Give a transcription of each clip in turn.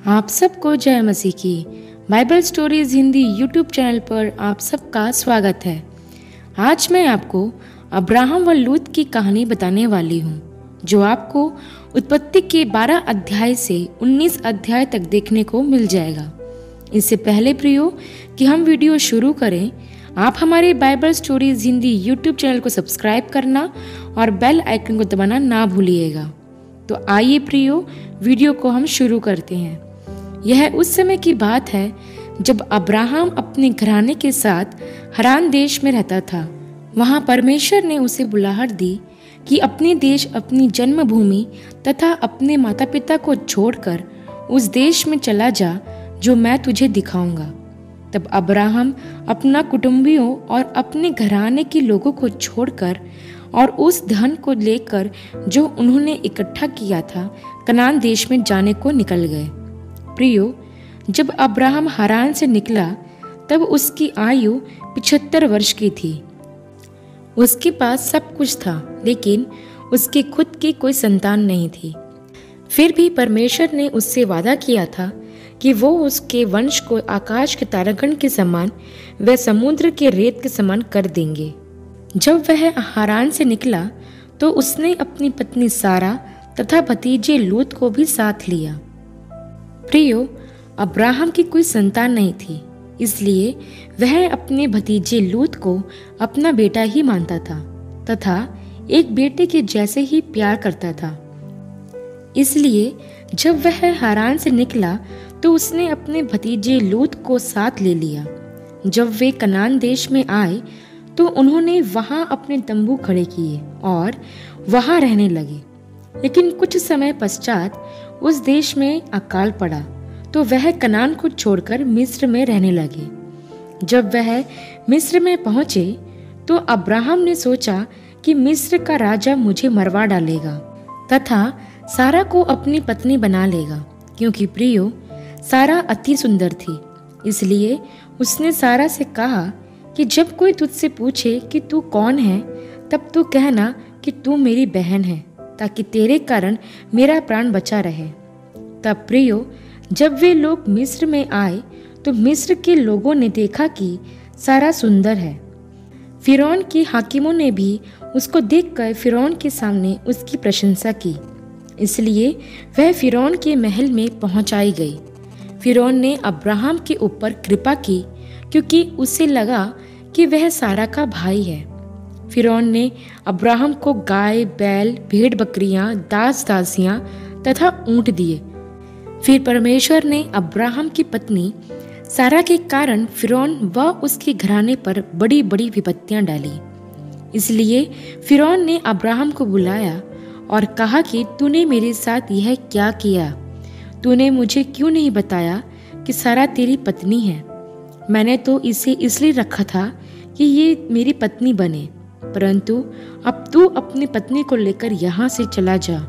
आप सबको जय मसीह की। Bible stories Hindi YouTube channel पर आप सबका स्वागत है। आज मैं आपको अब्राहम व लूत की कहानी बताने वाली हूँ, जो आपको उत्पत्ति के 12 अध्याय से 19 अध्याय तक देखने को मिल जाएगा। इससे पहले प्रियो कि हम वीडियो शुरू करें, आप हमारे Bible stories Hindi YouTube channel को सब्सक्राइब करना और बेल आइकन को दबाना ना भूलिएगा। तो आइए प्रियो, वीडियो को हम शुरू करते हैं। यह उस समय की बात है जब अब्राहम अपने घराने के साथ हरान देश में रहता था। वहां परमेश्वर ने उसे बुलाहट दी कि अपने देश, अपनी जन्मभूमि तथा अपने माता पिता को छोड़कर उस देश में चला जा जो मैं तुझे दिखाऊंगा। तब अब्राहम अपना कुटुंबियों और अपने घराने के लोगों को छोड़कर और उस धन को लेकर जो उन्होंने इकट्ठा किया था, कनान देश में जाने को निकल गए। प्रियो, जब अब्राहम हरान से निकला तब उसकी आयु 75 वर्ष की थी। उसके पास सब कुछ था, लेकिन उसके खुद की कोई संतान नहीं थी। फिर भी परमेश्वर ने उससे वादा किया था कि वो उसके वंश को आकाश के तारागण के समान व समुद्र के रेत के समान कर देंगे। जब वह हरान से निकला तो उसने अपनी पत्नी सारा तथा भतीजे लूत को भी साथ लिया। प्रियो, अब्राहम की कोई संतान नहीं थी, इसलिए वह अपने भतीजे लूत को अपना बेटा ही मानता था तथा एक बेटे के जैसे ही प्यार करता था। इसलिए जब वह हरान से निकला तो उसने अपने भतीजे लूत को साथ ले लिया। जब वे कनान देश में आए तो उन्होंने वहां अपने तंबू खड़े किए और वहां रहने लगे। लेकिन कुछ समय पश्चात उस देश में अकाल पड़ा तो वह कनान को छोड़कर मिस्र में रहने लगे। जब वह मिस्र में पहुंचे तो अब्राहम ने सोचा कि मिस्र का राजा मुझे मरवा डालेगा तथा सारा को अपनी पत्नी बना लेगा, क्योंकि प्रियो, सारा अति सुंदर थी। इसलिए उसने सारा से कहा कि जब कोई तुझसे पूछे कि तू कौन है, तब तू कहना कि तू मेरी बहन है, ताकि तेरे कारण मेरा प्राण बचा रहे। तब प्रियो, जब वे लोग मिस्र में आए तो मिस्र के लोगों ने देखा कि सारा सुंदर है। फिरौन के हाकिमों ने भी उसको देखकर फिरौन के सामने उसकी प्रशंसा की। इसलिए वह फिरौन के महल में पहुंचाई गई। फिरौन ने अब्राहम के ऊपर कृपा की, क्योंकि उसे लगा कि वह सारा का भाई है। फिरौन ने अब्राहम को गाय, बैल, भेड़ बकरियां, दास दासियां तथा ऊंट दिए। फिर परमेश्वर ने अब्राहम की पत्नी सारा के कारण फिरौन व उसके घराने पर बड़ी बड़ी विपत्तियां डाली। इसलिए फिरौन ने अब्राहम को बुलाया और कहा कि तूने मेरे साथ यह क्या किया? तूने मुझे क्यों नहीं बताया कि सारा तेरी पत्नी है? मैंने तो इसे इसलिए रखा था कि ये मेरी पत्नी बने, परंतु अब तू अपनी पत्नी को लेकर यहाँ से चला जा।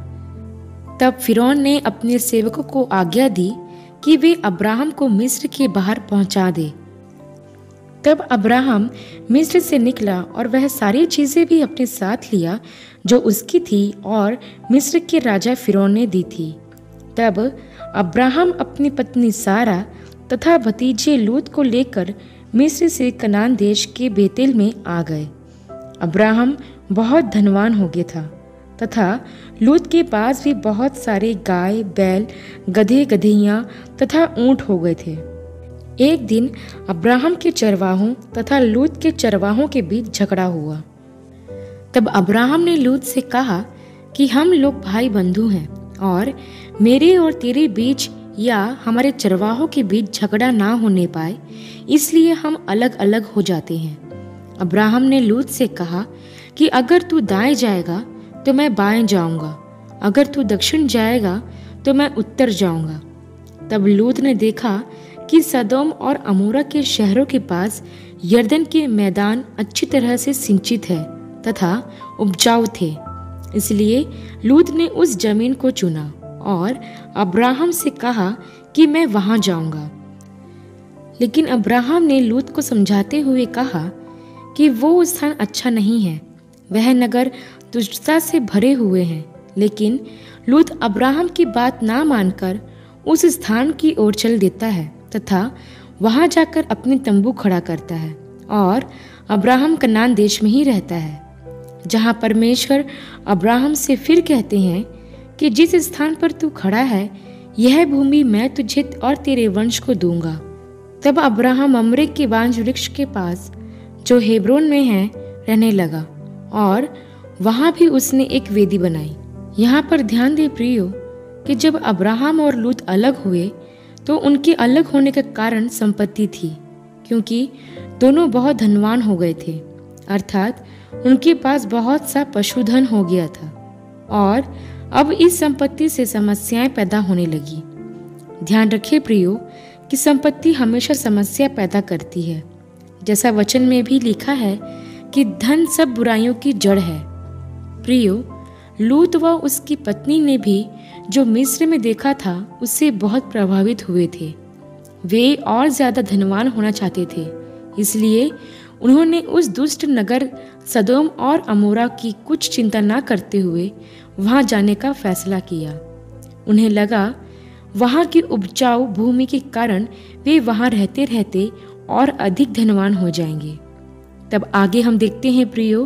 तब फिरौन ने अपने सेवकों को आज्ञा दी कि वे अब्राहम को मिस्र के बाहर पहुंचा दे। तब अब्राहम मिस्र से निकला और वह सारी चीजें भी अपने साथ लिया जो उसकी थी और मिस्र के राजा फिरौन ने दी थी। तब अब्राहम अपनी पत्नी सारा तथा भतीजे लूत को लेकर मिस्र से कनान देश के बेतेल में आ गए। अब्राहम बहुत धनवान हो गया था तथा लूत के पास भी बहुत सारे गाय, बैल, गधे गधेइयां तथा ऊंट हो गए थे। एक दिन अब्राहम के चरवाहों तथा लूत के चरवाहों के बीच झगड़ा हुआ। तब अब्राहम ने लूत से कहा कि हम लोग भाई बंधु हैं और मेरे और तेरे बीच या हमारे चरवाहों के बीच झगड़ा ना होने पाए, इसलिए हम अलग अलग हो जाते हैं। अब्राहम ने लूत से कहा कि अगर तू दाएं जाएगा तो मैं बाएं जाऊंगा, अगर तू दक्षिण जाएगा तो मैं उत्तर जाऊंगा। तब लूत ने देखा कि सदोम और अमोरा के शहरों के पास यरदन के मैदान अच्छी तरह से सिंचित है तथा उपजाऊ थे। इसलिए लूत ने उस जमीन को चुना और अब्राहम से कहा कि मैं वहां जाऊंगा। लेकिन अब्राहम ने लूत को समझाते हुए कहा कि वो स्थान अच्छा नहीं है, वह नगर दुष्टता से भरे हुए हैं। लेकिन लूत अब्राहम की बात ना मानकर उस स्थान की ओर चल देता है तथा वहां जाकर अपने तंबू खड़ा करता है और अब्राहम कनान देश में ही रहता है, जहां परमेश्वर अब्राहम से फिर कहते हैं कि जिस स्थान पर तू खड़ा है यह भूमि मैं तुझे और तेरे वंश को दूंगा। तब अब्राहम ममरे के बांज वृक्ष के पास जो हेब्रोन में है रहने लगा और वहां भी उसने एक वेदी बनाई। यहाँ पर ध्यान दे प्रियो कि जब अब्राहम और लूत अलग हुए तो उनके अलग होने का कारण संपत्ति थी, क्योंकि दोनों बहुत धनवान हो गए थे, अर्थात उनके पास बहुत सा पशुधन हो गया था और अब इस संपत्ति से समस्याएं पैदा होने लगी। ध्यान रखें प्रियो कि संपत्ति हमेशा समस्या पैदा करती है, जैसा वचन में भी लिखा है कि धन सब बुराइयों की जड़ है। प्रियो, लूत व उसकी पत्नी ने भी जो मिस्र में देखा था उससे बहुत प्रभावित हुए थे। वे और ज्यादा धनवान होना चाहते थे, इसलिए उन्होंने उस दुष्ट नगर सदोम और अमोरा की कुछ चिंता न करते हुए वहां जाने का फैसला किया। उन्हें लगा वहां की उपजाऊ भूमि के कारण वे वहां रहते रहते और अधिक धनवान हो जाएंगे। तब आगे हम देखते हैं प्रियो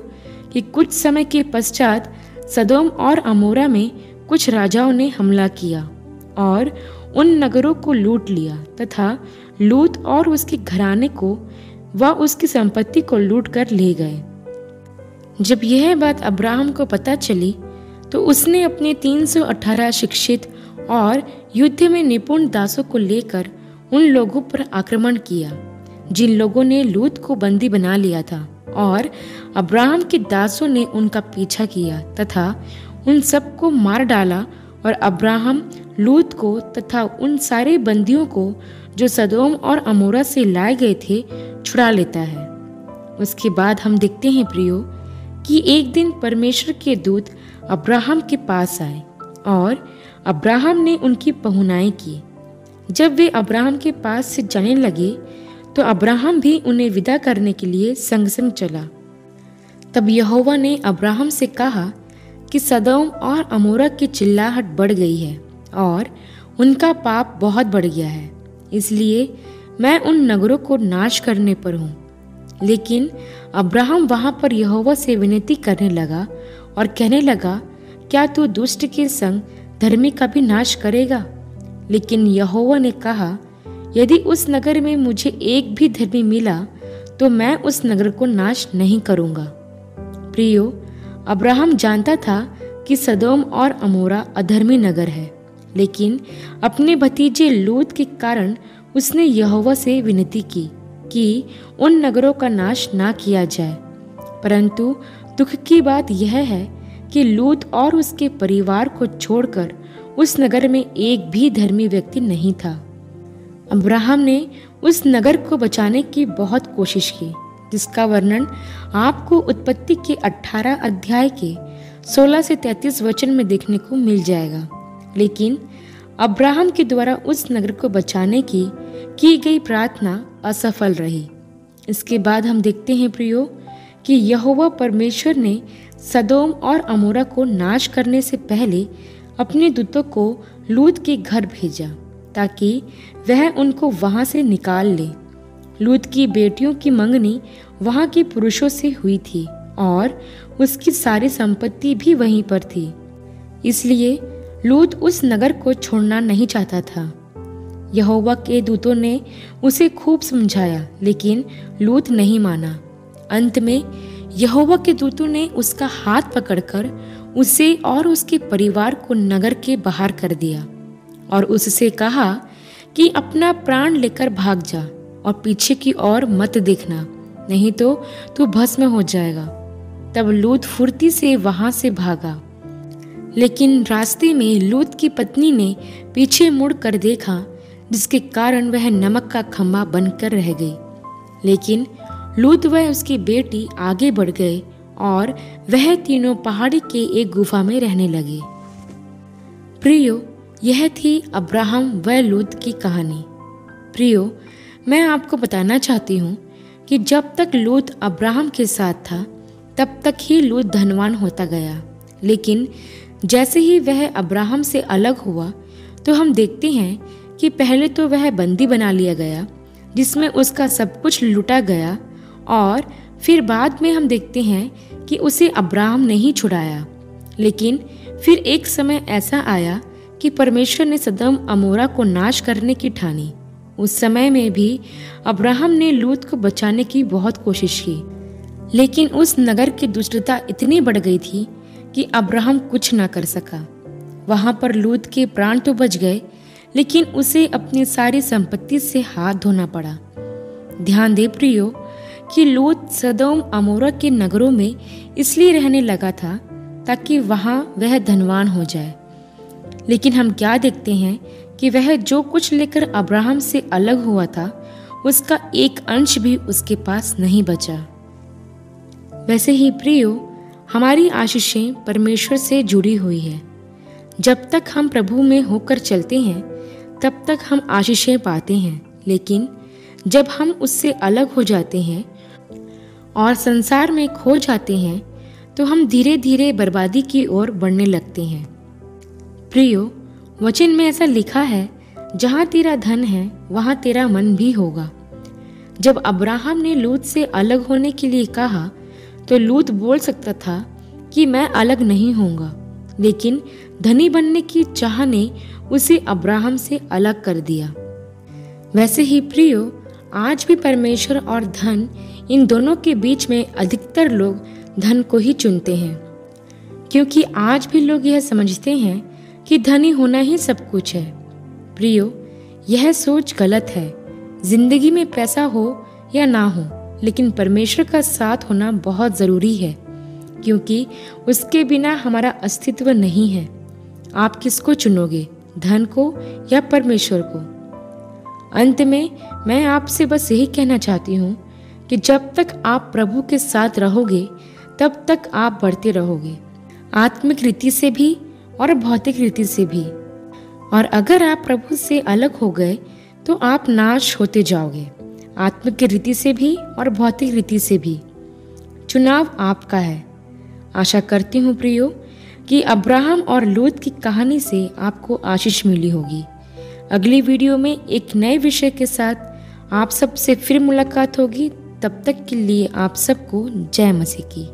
कि कुछ समय के पश्चात सदोम और अमोरा में कुछ राजाओं ने हमला किया और उन नगरों को लूट लिया तथा लूत और उसके घराने को व उसकी संपत्ति को लूट कर ले गए। जब यह बात अब्राहम को पता चली तो उसने अपने 318 शिक्षित और युद्ध में निपुण दासों को लेकर उन लोगों पर आक्रमण किया जिन लोगों ने लूत को बंदी बना लिया था, और अब्राहम के दासों ने उनका पीछा किया तथा उन सबको मार डाला। और अब्राहम लूत को तथा उन सारे बंदियों को जो सदोम और अमोरा से लाए गए थे छुड़ा लेता है। उसके बाद हम देखते हैं प्रियो कि एक दिन परमेश्वर के दूत अब्राहम के पास आए और अब्राहम ने उनकी पहुनाई की। जब वे अब्राहम के पास से जाने लगे तो अब्राहम भी उन्हें विदा करने के लिए संग संग चला। तब यहोवा ने अब्राहम से कहा कि सदोम और अमोरा की चिल्लाहट बढ़ गई है और उनका पाप बहुत बढ़ गया है, इसलिए मैं उन नगरों को नाश करने पर हूँ। लेकिन अब्राहम वहां पर यहोवा से विनती करने लगा और कहने लगा, क्या तू दुष्ट के संग धर्मी का भी नाश करेगा? लेकिन यहोवा ने कहा, यदि उस नगर में मुझे एक भी धर्मी मिला तो मैं उस नगर को नाश नहीं करूंगा। प्रियो, अब्राहम जानता था कि सदोम और अमोरा अधर्मी नगर है, लेकिन अपने भतीजे लूत के कारण उसने यहोवा से विनती की कि उन नगरों का नाश ना किया जाए। परंतु दुख की बात यह है कि लूत और उसके परिवार को छोड़कर उस नगर में एक भी धर्मी व्यक्ति नहीं था। अब्राहम ने उस नगर को बचाने की बहुत कोशिश की, जिसका वर्णन आपको उत्पत्ति के 18 अध्याय के 16 से 33 वचन में देखने को मिल जाएगा। लेकिन अब्राहम के द्वारा उस नगर को बचाने की गई प्रार्थना असफल रही। इसके बाद हम देखते हैं प्रियो कि यहोवा परमेश्वर ने सदोम और अमोरा को नाश करने से पहले अपने दूतों को लूत के घर भेजा ताकि वह उनको वहां से निकाल ले। लूत की बेटियों की मंगनी वहां के पुरुषों से हुई थी और उसकी सारी संपत्ति भी वहीं पर थी, इसलिए लूत उस नगर को छोड़ना नहीं चाहता था। यहोवा के दूतों ने उसे खूब समझाया, लेकिन लूत नहीं माना। अंत में यहोवा के दूतों ने उसका हाथ पकड़कर उसे और उसके परिवार को नगर के बाहर कर दिया और उससे कहा कि अपना प्राण लेकर भाग जा और पीछे की ओर मत देखना, नहीं तो तू भस्म हो जाएगा। तब लूत फुर्ती से वहां से भागा, लेकिन रास्ते में लूत की पत्नी ने पीछे मुड़ कर देखा, जिसके कारण वह नमक का खम्भा बनकर रह गई। लेकिन लूत व उसकी बेटी आगे बढ़ गए और वह तीनों पहाड़ी के एक गुफा में रहने लगे। प्रियो, यह थी अब्राहम व लूत की कहानी। प्रियो, मैं आपको बताना चाहती हूँ कि जब तक लूत अब्राहम के साथ था तब तक ही लूत धनवान होता गया, लेकिन जैसे ही वह अब्राहम से अलग हुआ तो हम देखते हैं कि पहले तो वह बंदी बना लिया गया, जिसमें उसका सब कुछ लूटा गया, और फिर बाद में हम देखते हैं कि उसे अब्राहम ने ही छुड़ाया। लेकिन फिर एक समय ऐसा आया कि परमेश्वर ने सदोम अमोरा को नाश करने की ठानी। उस समय में भी अब्राहम ने लूत को बचाने की बहुत कोशिश की, लेकिन उस नगर की दुष्टता इतनी बढ़ गई थी कि अब्राहम कुछ ना कर सका। वहां पर लूत के प्राण तो बच गए, लेकिन उसे अपनी सारी संपत्ति से हाथ धोना पड़ा। ध्यान दे प्रियो कि लूत सदोम अमोरा के नगरों में इसलिए रहने लगा था ताकि वहां वह धनवान हो जाए। लेकिन हम क्या देखते हैं कि वह जो कुछ लेकर अब्राहम से अलग हुआ था, उसका एक अंश भी उसके पास नहीं बचा। वैसे ही प्रियो, हमारी आशीषें परमेश्वर से जुड़ी हुई है। जब तक हम प्रभु में होकर चलते हैं तब तक हम आशीषें पाते हैं, लेकिन जब हम उससे अलग हो जाते हैं और संसार में खो जाते हैं तो हम धीरे धीरे बर्बादी की ओर बढ़ने लगते हैं। प्रियो, वचन में ऐसा लिखा है, जहाँ तेरा धन है वहाँ तेरा मन भी होगा। जब अब्राहम ने लूत से अलग होने के लिए कहा तो लूत बोल सकता था कि मैं अलग नहीं होऊंगा, लेकिन धनी बनने की चाह ने उसे अब्राहम से अलग कर दिया। वैसे ही प्रियो, आज भी परमेश्वर और धन, इन दोनों के बीच में अधिकतर लोग धन को ही चुनते हैं, क्योंकि आज भी लोग यह समझते हैं कि धनी होना ही सब कुछ है। प्रियो, यह सोच गलत है। जिंदगी में पैसा हो या ना हो, लेकिन परमेश्वर का साथ होना बहुत जरूरी है, क्योंकि उसके बिना हमारा अस्तित्व नहीं है। आप किसको चुनोगे, धन को या परमेश्वर को? अंत में मैं आपसे बस यही कहना चाहती हूँ कि जब तक आप प्रभु के साथ रहोगे तब तक आप बढ़ते रहोगे, आत्मिक रीति से भी और भौतिक रीति से भी। और अगर आप प्रभु से अलग हो गए तो आप नाश होते जाओगे, आत्मिक रीति से भी और भौतिक रीति से भी। चुनाव आपका है। आशा करती हूँ प्रियो कि अब्राहम और लूत की कहानी से आपको आशीष मिली होगी। अगली वीडियो में एक नए विषय के साथ आप सबसे फिर मुलाकात होगी। तब तक के लिए आप सबको जय मसीह की।